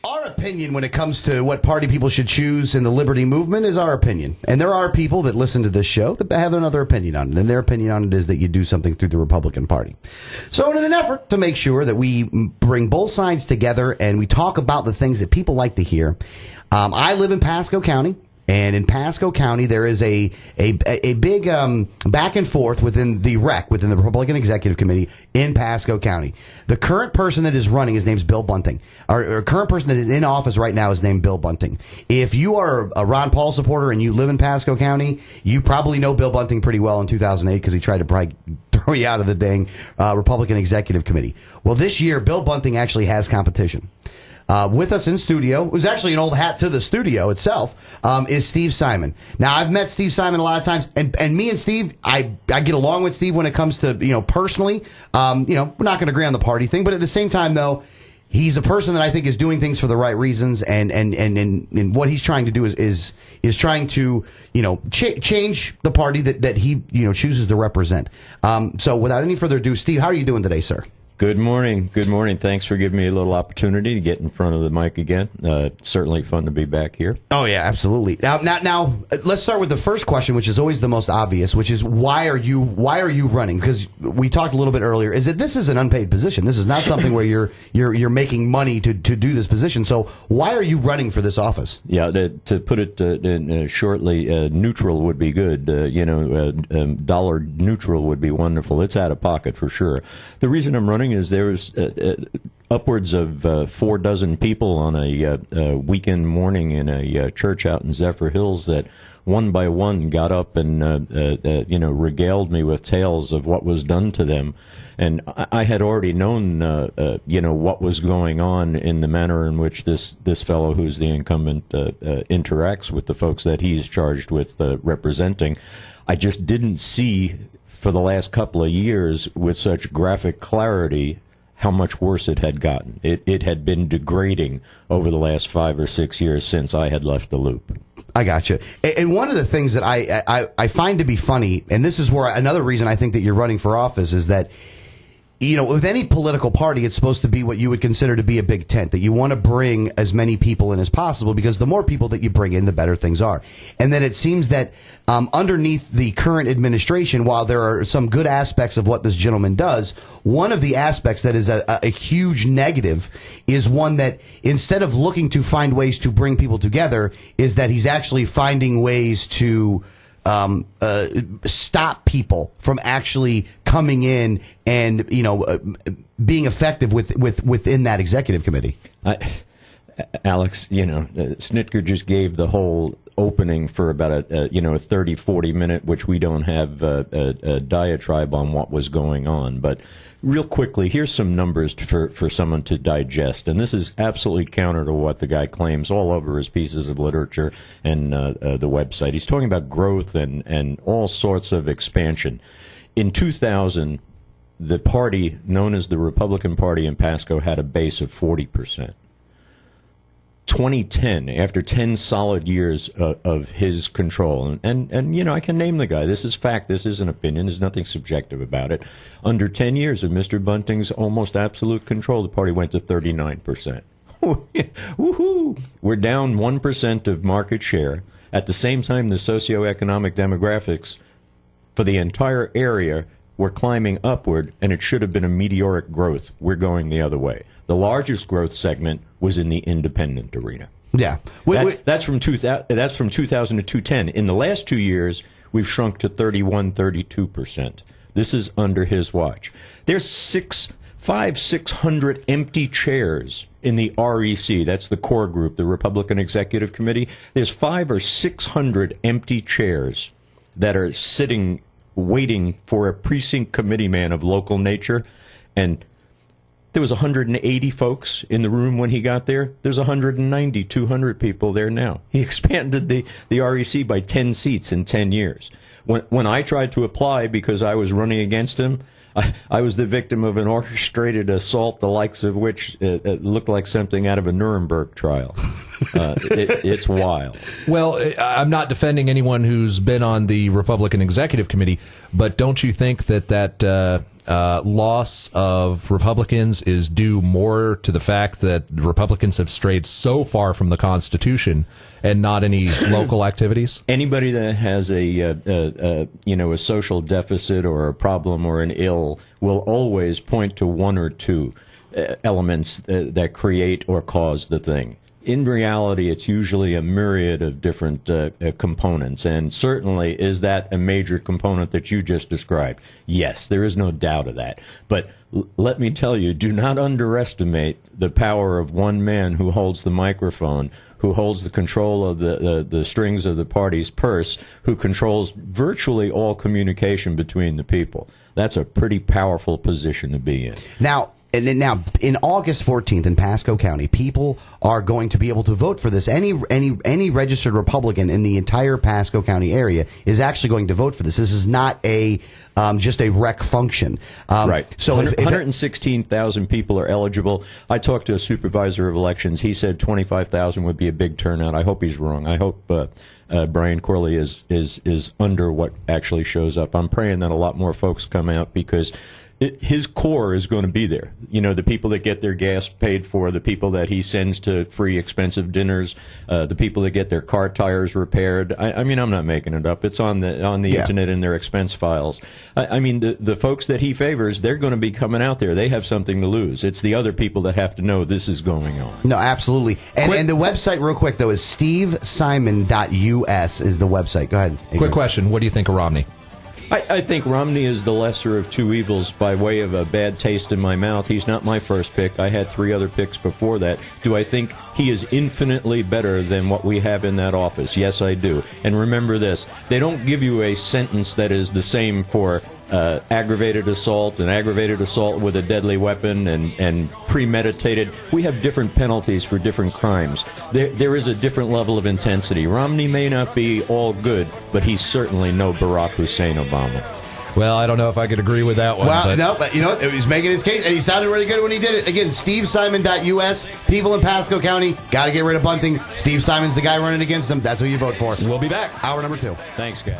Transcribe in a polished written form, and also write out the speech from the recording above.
Our opinion when it comes to what party people should choose in the liberty movement is our opinion. And there are people that listen to this show that have another opinion on it. And their opinion on it is that you do something through the Republican Party. So in an effort to make sure that we bring both sides together and we talk about the things that people like to hear, I live in Pasco County. And in Pasco County, there is a big back and forth within the within the Republican Executive Committee in Pasco County. The current person that is running, his name's Bill Bunting. Our current person that is in office right now is named Bill Bunting. If you are a Ron Paul supporter and you live in Pasco County, you probably know Bill Bunting pretty well in 2008 because he tried to probably throw you out of the dang Republican Executive Committee. Well, this year, Bill Bunting actually has competition. With us in studio, who's actually an old hat to the studio itself, is Steve Simon. Now, I've met Steve Simon a lot of times, and me and Steve, I get along with Steve when it comes to, personally. We're not going to agree on the party thing, but at the same time, though, he's a person that I think is doing things for the right reasons, and what he's trying to do is trying to, change the party that he, chooses to represent. So without any further ado, Steve, how are you doing today, sir? Good morning. Good morning. Thanks for giving me a little opportunity to get in front of the mic again. Certainly fun to be back here. Oh, yeah, absolutely. Now, let's start with the first question, which is always the most obvious, which is why are you running? Because we talked a little bit earlier, is that this is an unpaid position. This is not something where you're making money to do this position. So why are you running for this office? Yeah, to put it shortly, neutral would be good. Dollar neutral would be wonderful. It's out of pocket for sure. The reason I'm running is there's upwards of 4 dozen people on a weekend morning in a church out in Zephyr Hills that one by one got up and regaled me with tales of what was done to them. And I had already known what was going on in the manner in which this fellow, who's the incumbent, interacts with the folks that he's charged with representing. I just didn't see for the last couple of years with such graphic clarity how much worse it had gotten. It had been degrading over the last 5 or 6 years since I had left the loop. I got you. And one of the things that I find to be funny, and this is where another reason I think that you're running for office, is that with any political party, it's supposed to be what you would consider to be a big tent, that you want to bring as many people in as possible, because the more people that you bring in, the better things are. And then it seems that underneath the current administration, while there are some good aspects of what this gentleman does, one of the aspects that is a huge negative is one that, instead of looking to find ways to bring people together, is that he's actually finding ways to stop people from actually coming in and being effective within that executive committee. Alex, Snitker just gave the whole opening for about a 30-40 minute, which we don't have a diatribe on what was going on. But real quickly, here's some numbers for someone to digest. And this is absolutely counter to what the guy claims all over his pieces of literature and the website. He's talking about growth and all sorts of expansion. In 2000, the party known as the Republican Party in Pasco had a base of 40%. 2010, after 10 solid years of his control, and I can name the guy. This is fact. This isn't opinion. There's nothing subjective about it. Under 10 years of Mr. Bunting's almost absolute control, the party went to 39%. Woohoo! We're down 1% of market share. At the same time, the socioeconomic demographics for the entire area were climbing upward, and it should have been a meteoric growth. We're going the other way. The largest growth segment was in the independent arena. Yeah, that's from 2000 to 2010. In the last 2 years, we've shrunk to 32%. This is under his watch. There's 600 empty chairs in the REC. That's the core group, the Republican Executive Committee. There's 500 or 600 empty chairs that are sitting, waiting for a precinct committee man of local nature, and there was 180 folks in the room when he got there. There's 190, 200 people there now. He expanded the REC by 10 seats in 10 years. When I tried to apply because I was running against him, I was the victim of an orchestrated assault, the likes of which looked like something out of a Nuremberg trial. It's wild. Well, I'm not defending anyone who's been on the Republican Executive Committee, but don't you think that loss of Republicans is due more to the fact that Republicans have strayed so far from the Constitution and not any local activities? Anybody that has a social deficit or a problem or an ill will always point to one or two elements that create or cause the thing. In reality, it's usually a myriad of different components, and certainly is that a major component that you just described? Yes, there is no doubt of that. But let me tell you, do not underestimate the power of one man who holds the microphone, who holds the control of the strings of the party's purse, who controls virtually all communication between the people. That's a pretty powerful position to be in. Now, in August 14th in Pasco County, people are going to be able to vote for this. Any registered Republican in the entire Pasco County area is actually going to vote for this. This is not just a rec function. Right. So 116,000 people are eligible. I talked to a supervisor of elections. He said 25,000 would be a big turnout. I hope he's wrong. I hope Brian Corley is under what actually shows up. I'm praying that a lot more folks come out because his core is going to be there. You know, the people that get their gas paid for, the people that he sends to free expensive dinners, the people that get their car tires repaired. I mean, I'm not making it up. It's on the internet in their expense files. I mean, the folks that he favors, they're going to be coming out there. They have something to lose. It's the other people that have to know this is going on. No, absolutely. And the website, real quick, though, is stevesimon.us is the website. Go ahead. Quick question. What do you think of Romney? I think Romney is the lesser of two evils by way of a bad taste in my mouth. He's not my first pick. I had 3 other picks before that. Do I think he is infinitely better than what we have in that office? Yes, I do. And remember this, they don't give you a sentence that is the same for aggravated assault and aggravated assault with a deadly weapon and premeditated. We have different penalties for different crimes. There is a different level of intensity. Romney may not be all good, but he's certainly no Barack Hussein Obama. Well, I don't know if I could agree with that one. Well, no, but you know what? He's making his case, and he sounded really good when he did it. Again, stevesimon.us. People in Pasco County, got to get rid of Bunting. Steve Simon's the guy running against them. That's who you vote for. We'll be back. Hour number 2. Thanks, guys.